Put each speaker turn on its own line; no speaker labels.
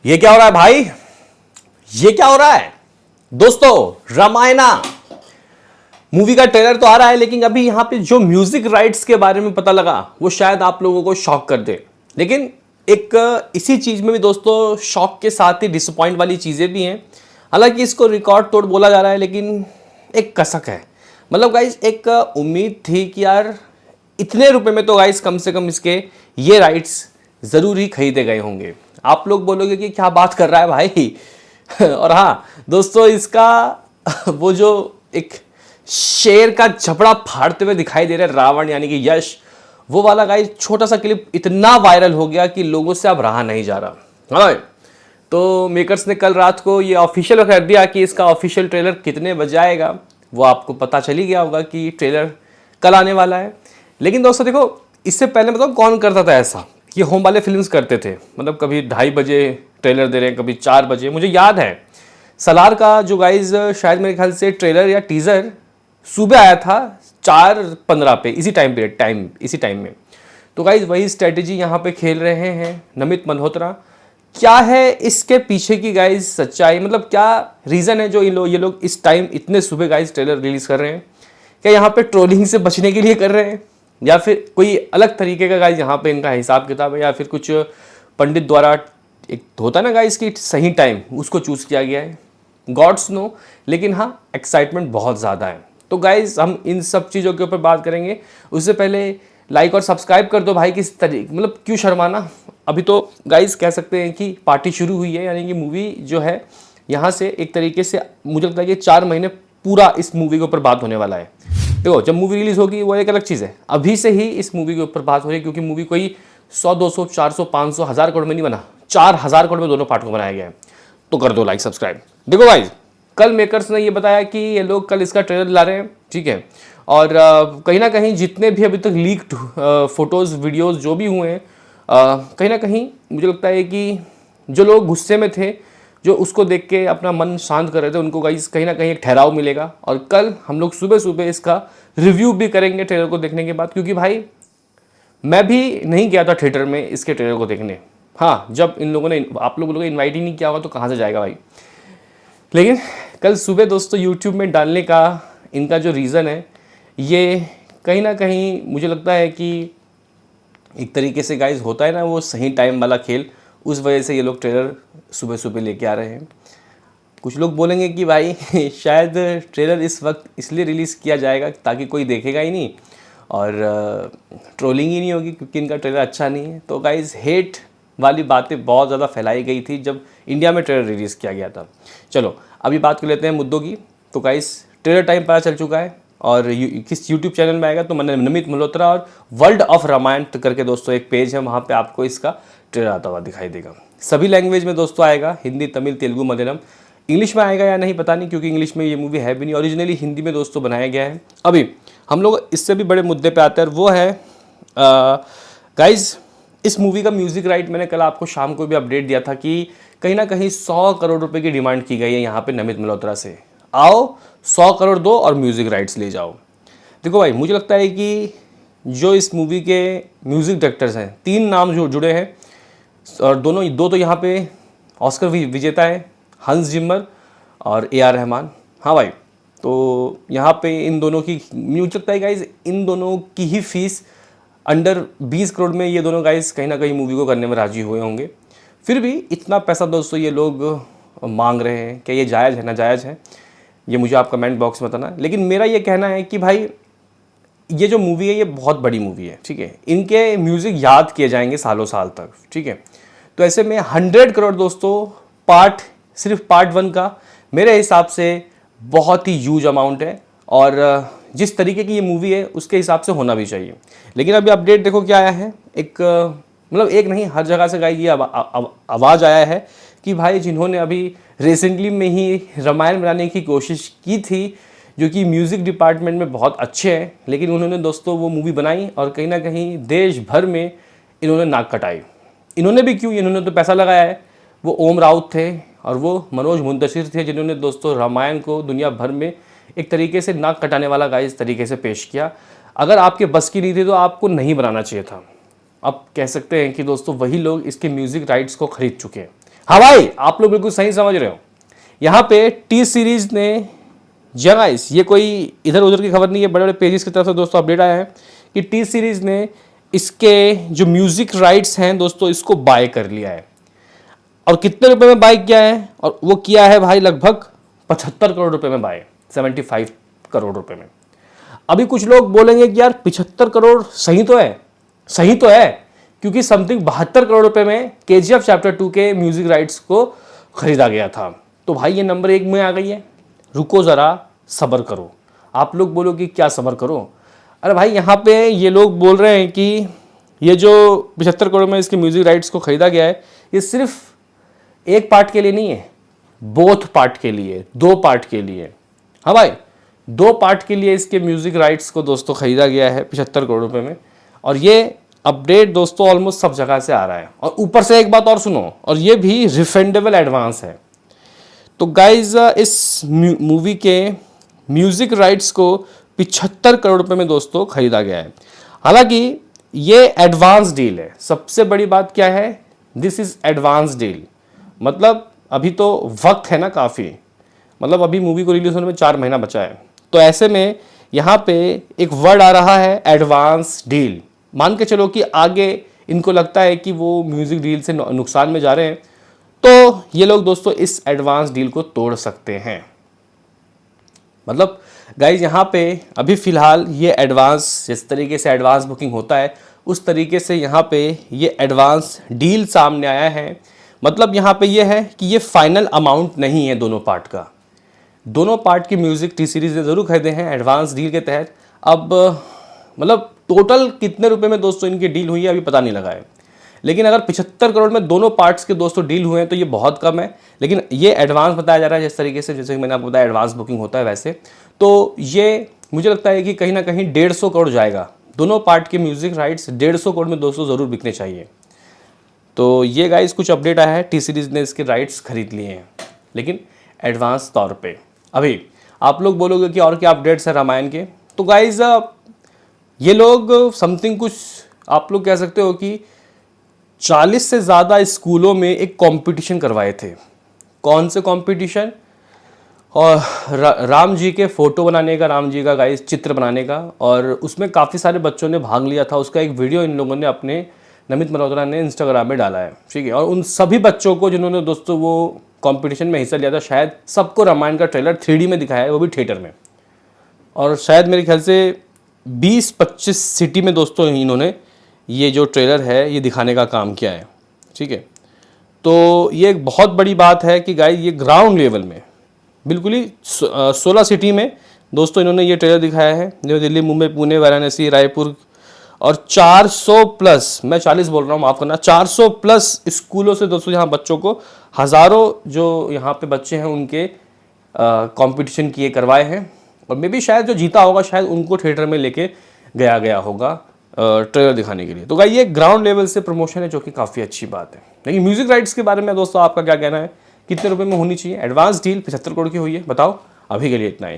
ये क्या हो रहा है भाई? ये क्या हो रहा है दोस्तों? रामायणा मूवी का ट्रेलर तो आ रहा है, लेकिन अभी यहां पे जो म्यूजिक राइट्स के बारे में पता लगा वो शायद आप लोगों को शॉक कर दे। लेकिन एक इसी चीज में भी दोस्तों शॉक के साथ ही डिसअपॉइंट वाली चीजें भी हैं। हालांकि इसको रिकॉर्ड तोड़ बोला जा रहा है, लेकिन एक कसक है। मतलब गाइस एक उम्मीद थी कि यार इतने रुपए में तो गाइस कम से कम इसके ये राइट्स जरूर ही खरीदे गए होंगे। आप लोग बोलोगे कि क्या बात कर रहा है भाई। और हाँ दोस्तों, इसका वो जो एक शेर का झपड़ा फाड़ते हुए दिखाई दे रहा है रावण यानी कि यश, वो वाला गाइस छोटा सा क्लिप इतना वायरल हो गया कि लोगों से अब रहा नहीं जा रहा। हाँ, तो मेकर्स ने कल रात को ये ऑफिशियल कर दिया कि इसका ऑफिशियल ट्रेलर कितने बजे आएगा। वो आपको पता चल ही गया होगा कि ट्रेलर कल आने वाला है। लेकिन दोस्तों देखो, इससे पहले मतलब कौन करता था ऐसा? ये होम वाले फिल्म्स करते थे। मतलब कभी 2:30 बजे ट्रेलर दे रहे हैं, कभी 4 बजे। मुझे याद है सलार का जो गाइज शायद मेरे ख्याल से ट्रेलर या टीज़र सुबह आया था 4:15 पे, इसी टाइम में। तो गाइज वही स्ट्रेटेजी यहाँ पे खेल रहे हैं नमित मल्होत्रा। क्या है इसके पीछे की गाइज सच्चाई? मतलब क्या रीज़न है जो ये लोग इस टाइम इतने सुबह गाइज ट्रेलर रिलीज़ कर रहे हैं? क्या यहाँ पे ट्रोलिंग से बचने के लिए कर रहे हैं, या फिर कोई अलग तरीके का गाइज यहाँ पे इनका हिसाब किताब है, या फिर कुछ पंडित द्वारा एक होता है ना गाइज की सही टाइम उसको चूज़ किया गया है? God's know. लेकिन हाँ, एक्साइटमेंट बहुत ज़्यादा है। तो गाइज हम इन सब चीज़ों के ऊपर बात करेंगे। उससे पहले लाइक और सब्सक्राइब कर दो भाई। किस तरीके, मतलब क्यों शर्माना? अभी तो गाइज कह सकते हैं कि पार्टी शुरू हुई है, यानी कि मूवी जो है यहाँ से एक तरीके से मुझे लगता है कि 4 महीने पूरा इस मूवी के ऊपर बात होने वाला है। देखो, जब मूवी रिलीज होगी वो एक अलग चीज़ है। अभी से ही इस मूवी के ऊपर बात हो रही है, क्योंकि मूवी कोई 100, 200, 400, 500, 1000 करोड़ में नहीं बना, 4000 करोड़ में दोनों पार्ट को बनाया गया है। तो कर दो लाइक सब्सक्राइब। देखो भाई, कल मेकर्स ने ये बताया कि ये लोग कल इसका ट्रेलर ला रहे हैं, ठीक है। और कहीं ना कहीं जितने भी अभी तक लीक्ड फोटोज़ वीडियोज़ जो भी हुए हैं, कहीं ना कहीं मुझे लगता है कि जो लोग गुस्से में थे, जो उसको देख के अपना मन शांत कर रहे थे, उनको गाइस कहीं ना कहीं एक ठहराव मिलेगा। और कल हम लोग सुबह सुबह इसका रिव्यू भी करेंगे ट्रेलर को देखने के बाद, क्योंकि भाई मैं भी नहीं गया था थिएटर में इसके ट्रेलर को देखने। हाँ, जब इन लोगों ने आप लोगों को इन्वाइट ही नहीं किया होगा तो कहाँ से जाएगा भाई। लेकिन कल सुबह दोस्तों यूट्यूब में डालने का इनका जो रीज़न है, ये कहीं ना कहीं मुझे लगता है कि एक तरीके से गाइज होता है ना वो सही टाइम वाला खेल, उस वजह से ये लोग ट्रेलर सुबह सुबह लेके आ रहे हैं। कुछ लोग बोलेंगे कि भाई शायद ट्रेलर इस वक्त इसलिए रिलीज़ किया जाएगा ताकि कोई देखेगा ही नहीं और ट्रोलिंग ही नहीं होगी, क्योंकि इनका ट्रेलर अच्छा नहीं है। तो गाइज हेट वाली बातें बहुत ज़्यादा फैलाई गई थी जब इंडिया में ट्रेलर रिलीज़ किया गया था। चलो अभी बात कर लेते हैं मुद्दों की। तो गाइज ट्रेलर टाइम पता चल चुका है, और किस यूट्यूब चैनल में आएगा तो मैंने नमित मल्होत्रा और वर्ल्ड ऑफ रामायण करके दोस्तों एक पेज है, वहाँ पे आपको इसका ट्रेलर आता हुआ दिखाई देगा। सभी लैंग्वेज में दोस्तों आएगा, हिंदी, तमिल, तेलुगु, मलयालम। इंग्लिश में आएगा या नहीं पता नहीं, क्योंकि इंग्लिश में ये मूवी है भी नहीं, ओरिजिनली हिंदी में दोस्तों बनाया गया है। अभी हम लोग इससे भी बड़े मुद्दे पे आते हैं, वो है गाइज इस मूवी का म्यूज़िक राइट। मैंने कल आपको शाम को भी अपडेट दिया था कि कहीं ना कहीं 100 करोड़ रुपए की डिमांड की गई है यहाँ पे नमित मल्होत्रा से। आओ 100 करोड़ दो और म्यूज़िक राइट्स ले जाओ। देखो भाई, मुझे लगता है कि जो इस मूवी के म्यूज़िक डायरेक्टर्स हैं, 3 नाम जो जुड़े हैं, और दो तो यहाँ पे ऑस्कर विजेता है, हंस जिमर और AR रहमान। हाँ भाई, तो यहाँ पे इन दोनों की मुझे लगता है गाइज इन दोनों की ही फीस अंडर 20 करोड़ में ये दोनों गाइज कहीं ना कहीं मूवी को करने में राजी हुए होंगे। फिर भी इतना पैसा दोस्तों ये लोग मांग रहे हैं, क्या ये जायज़ है, नाजायज़ है? ये मुझे आप कमेंट बॉक्स में बताना। लेकिन मेरा ये कहना है कि भाई ये जो मूवी है ये बहुत बड़ी मूवी है, ठीक है। इनके म्यूज़िक याद किए जाएंगे सालों साल तक, ठीक है। तो ऐसे में 100 करोड़ दोस्तों सिर्फ पार्ट 1 का मेरे हिसाब से बहुत ही ह्यूज अमाउंट है, और जिस तरीके की ये मूवी है उसके हिसाब से होना भी चाहिए। लेकिन अभी अपडेट देखो क्या आया है, मतलब एक नहीं, हर जगह से गाइस ये आवाज़ आया है कि भाई जिन्होंने अभी रिसेंटली में ही रामायण बनाने की कोशिश की थी, जो कि म्यूज़िक डिपार्टमेंट में बहुत अच्छे हैं, लेकिन उन्होंने दोस्तों वो मूवी बनाई और कहीं ना कहीं देश भर में इन्होंने नाक कटाई। इन्होंने भी क्यों, इन्होंने तो पैसा लगाया है। वो ओम राउत थे और वो मनोज मुंतशिर थे, जिन्होंने दोस्तों रामायण को दुनिया भर में एक तरीके से नाक कटाने वाला गाइस तरीके से पेश किया। अगर आपके बस की नहीं थी तो आपको नहीं बनाना चाहिए था। अब कह सकते हैं कि दोस्तों वही लोग इसके म्यूज़िक राइट्स को खरीद चुके हैं। हाँ भाई, आप लोग बिल्कुल सही समझ रहे हो। यहाँ पे टी सीरीज ने, गाइस ये कोई इधर उधर की खबर नहीं है, बड़े बड़े पेजेस की तरफ से दोस्तों अपडेट आया है कि टी सीरीज ने इसके जो म्यूजिक राइट्स हैं दोस्तों, इसको बाय कर लिया है। और कितने रुपए में बाय किया है? और वो किया है भाई लगभग 75 करोड़ रुपए में बाय, 75 करोड़ रुपए में। अभी कुछ लोग बोलेंगे कि यार 75 करोड़ सही तो है, सही तो है, क्योंकि समथिंग 72 करोड़ रुपए में केजीएफ चैप्टर 2 के म्यूजिक राइट्स को खरीदा गया था। तो भाई ये नंबर 1 में आ गई है। रुको जरा, सब्र करो। आप लोग बोलो कि क्या सब्र करो? अरे भाई यहाँ पे ये लोग बोल रहे हैं कि ये जो 75 करोड़ में इसके म्यूजिक राइट्स को खरीदा गया है, ये सिर्फ एक पार्ट के लिए नहीं है, बोथ पार्ट के लिए, 2 पार्ट के लिए। हाँ भाई, 2 पार्ट के लिए इसके म्यूजिक राइट्स को दोस्तों खरीदा गया है 75 करोड़ रुपए में। और ये अपडेट दोस्तों ऑलमोस्ट सब जगह से आ रहा है। और ऊपर से एक बात और सुनो, और ये भी रिफंडेबल एडवांस है। तो गाइज इस मूवी के म्यूजिक राइट्स को 75 करोड़ रुपए में दोस्तों खरीदा गया है। हालांकि ये एडवांस डील है। सबसे बड़ी बात क्या है? This is advance deal. मतलब अभी तो वक्त है ना काफ़ी, मतलब अभी मूवी को रिलीज होने में 4 महीना बचा है। तो ऐसे में यहाँ पे एक वर्ड आ रहा है एडवांस डील। मान के चलो कि आगे इनको लगता है कि वो म्यूजिक डील से नुकसान में जा रहे हैं, तो ये लोग दोस्तों इस एडवांस डील को तोड़ सकते हैं। मतलब गाइज यहाँ पे अभी फिलहाल ये एडवांस, जिस तरीके से एडवांस बुकिंग होता है उस तरीके से यहाँ पे ये एडवांस डील सामने आया है। मतलब यहाँ पे ये है कि ये फाइनल अमाउंट नहीं है दोनों पार्ट का। दोनों पार्ट की म्यूजिक टी सीरीज ने जरूर खरीदे हैं एडवांस डील के तहत। अब मतलब टोटल कितने रुपए में दोस्तों इनकी डील हुई है अभी पता नहीं लगा है, लेकिन अगर 75 करोड़ में दोनों पार्ट्स के दोस्तों डील हुए हैं तो ये बहुत कम है। लेकिन ये एडवांस बताया जा रहा है जिस तरीके से, जैसे कि मैंने आपको बताया एडवांस बुकिंग होता है वैसे, तो ये मुझे लगता है कि कहीं ना कहीं 150 करोड़ जाएगा। दोनों पार्ट के म्यूजिक राइट्स 150 करोड़ में दोस्तों ज़रूर बिकने चाहिए। तो ये गाइस कुछ अपडेट आया है, टी सीरीज ने इसके राइट्स खरीद लिए हैं लेकिन एडवांस तौर पे। अभी आप लोग बोलोगे कि और क्या अपडेट्स है रामायण के, तो गाइस ये लोग समथिंग कुछ आप लोग कह सकते हो कि 40 से ज़्यादा स्कूलों में एक कंपटीशन करवाए थे। कौन से कंपटीशन? और राम जी के फ़ोटो बनाने का, राम जी का गाइस चित्र बनाने का, और उसमें काफ़ी सारे बच्चों ने भाग लिया था। उसका एक वीडियो इन लोगों ने अपने, नमित मल्होत्रा ने इंस्टाग्राम में डाला है, ठीक है। और उन सभी बच्चों को जिन्होंने दोस्तों वो कंपटीशन में हिस्सा लिया था, शायद सबको रामायण का ट्रेलर 3D में दिखाया है, वो भी थिएटर में। और शायद मेरे ख्याल से 20-25 सिटी में दोस्तों इन्होंने ये जो ट्रेलर है ये दिखाने का काम किया है, ठीक है। तो ये एक बहुत बड़ी बात है कि गाइस ये ग्राउंड लेवल में बिल्कुल ही 16 सिटी में दोस्तों इन्होंने ये ट्रेलर दिखाया है, जो दिल्ली, मुंबई, पुणे, वाराणसी, रायपुर और 400 प्लस, मैं 40 बोल रहा हूँ माफ़ करना, 400 प्लस स्कूलों से दोस्तों यहाँ बच्चों को, हज़ारों जो यहाँ पे बच्चे हैं उनके कंपटीशन किए करवाए हैं। और मे भी शायद जो जीता होगा शायद उनको थिएटर में लेके गया होगा ट्रेलर दिखाने के लिए। तो गाइस ये ग्राउंड लेवल से प्रमोशन है जो कि काफ़ी अच्छी बात है। लेकिन म्यूजिक राइट्स के बारे में दोस्तों आपका क्या कहना है? कितने रुपए में होनी चाहिए? एडवांस डील 75 करोड़ की हुई है, बताओ। अभी के लिए इतना ही।